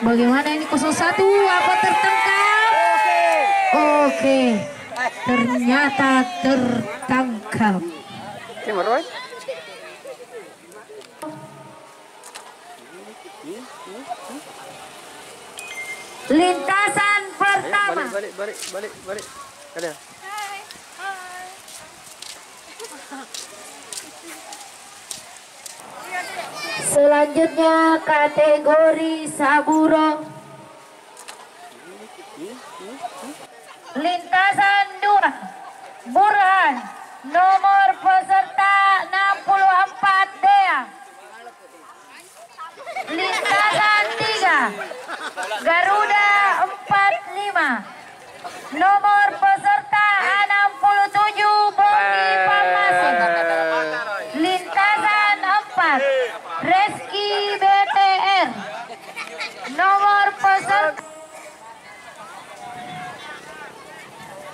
Bagaimana ini 01, apa tertangkap? Oke, ternyata tertangkap. Lintasan pertama. Balik. Ada. Selanjutnya kategori Saburo. Lintasan 2, Burhan. Nomor peserta 64 Dea. Lintasan 3, Garuda 45. Nomor peserta 67 Bogi Pamasin. Lintasan 4, Reski BTR. Nomor peserta.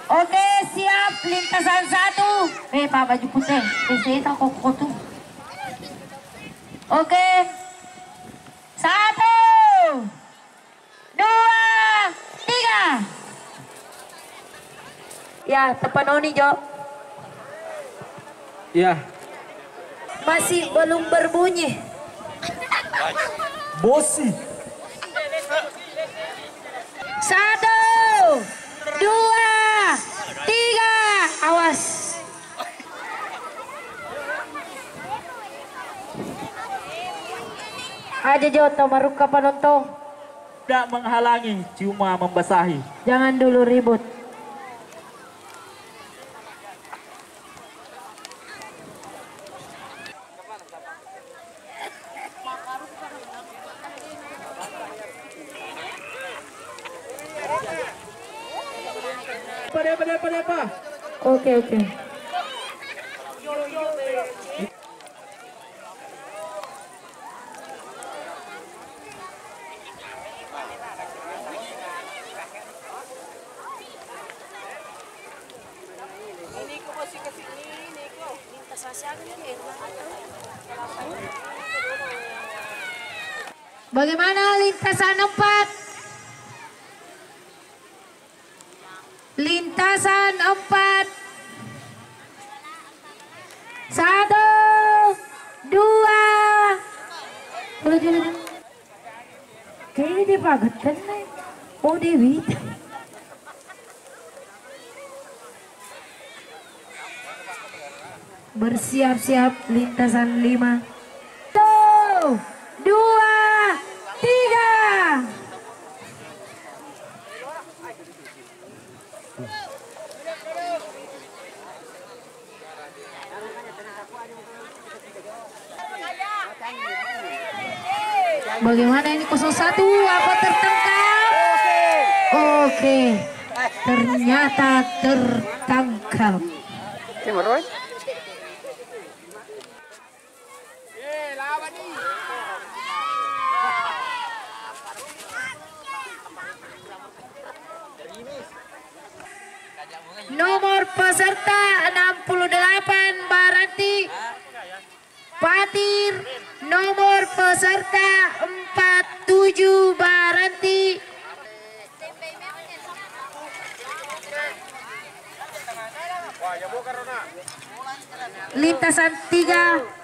Oke, siap. Lintasan 1. Pak baju putih. Saya tahu kok tuh. Oke. 1, 2, 3. Ya, tepanoni Jo. Ya. Masih belum berbunyi. Bosi. 1, 2, 3. Awas. Aja Jo, Tomaruka penonton. Tidak menghalangi, cuma membasahi. Jangan dulu ribut. Apa? Oke. Bagaimana lintasan 4? Lintasan 4. 1, 2. Kayaknya dia pagetan nih. Oh Dewi. Bersiap-siap lintasan 5. 1, 2, 3. Bagaimana ini 01, apa tertangkap? Oke, ternyata tertangkap. Nomor peserta 68 Baranti Patir. Nomor peserta 47 Baranti. Lintasan 3.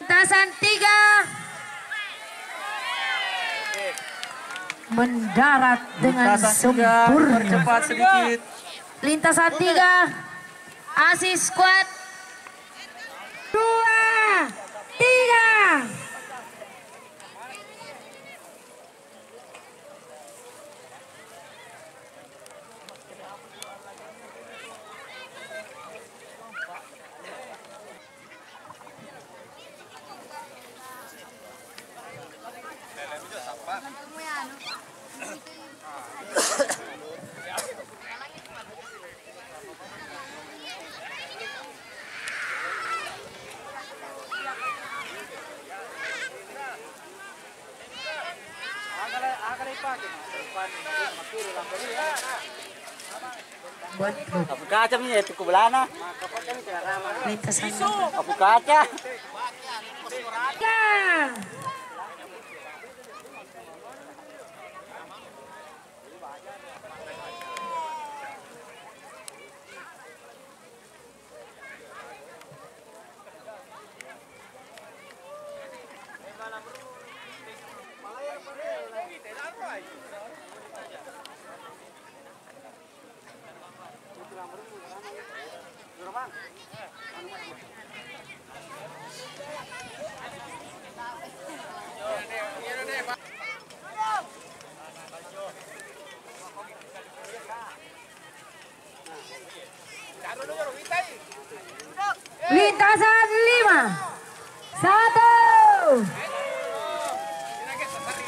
Lintasan 3 mendarat dengan sempurna. Percepat sedikit. Lintasan 3 asis squad. 2, 3. 1, Apu kaca punya itu kubelana. Lintasan Apu kaca. ya. Lintasan 5, 1,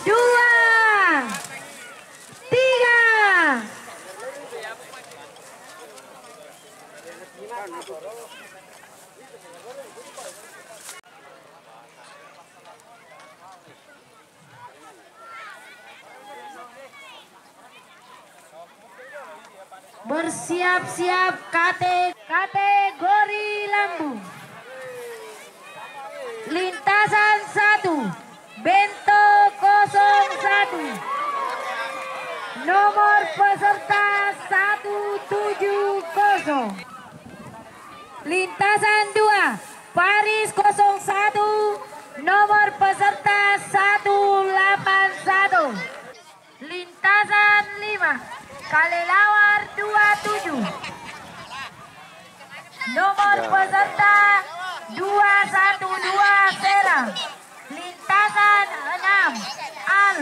2, 3. Bersiap-siap kategori lambung. Lintasan 1, Bento 01. Nomor peserta 170. Lintasan 2, Paris 01. Nomor peserta 181. Lintasan 5, Kalelawar 27. Nomor peserta 212 Serang. Lintasan 6, Al.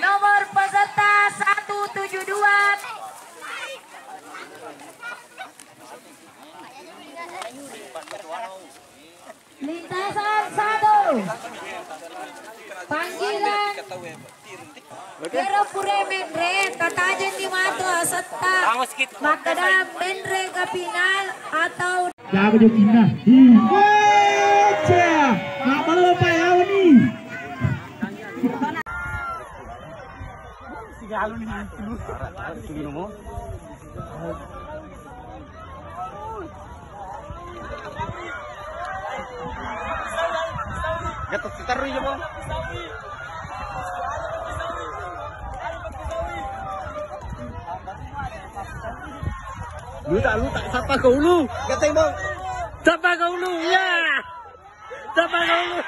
Nomor peserta 172. Lintasan 1, panggilan Pero pure mendre tatajen di mata serta makadam mendre ke final atau Jago Jokinda. Baca. Nggak perlu payah nih. Gatot taruh ya, Bang. Lu tak sapa kau lu. Kateng, Bang. Sapa kau lu. Ya. Sapa kau lu.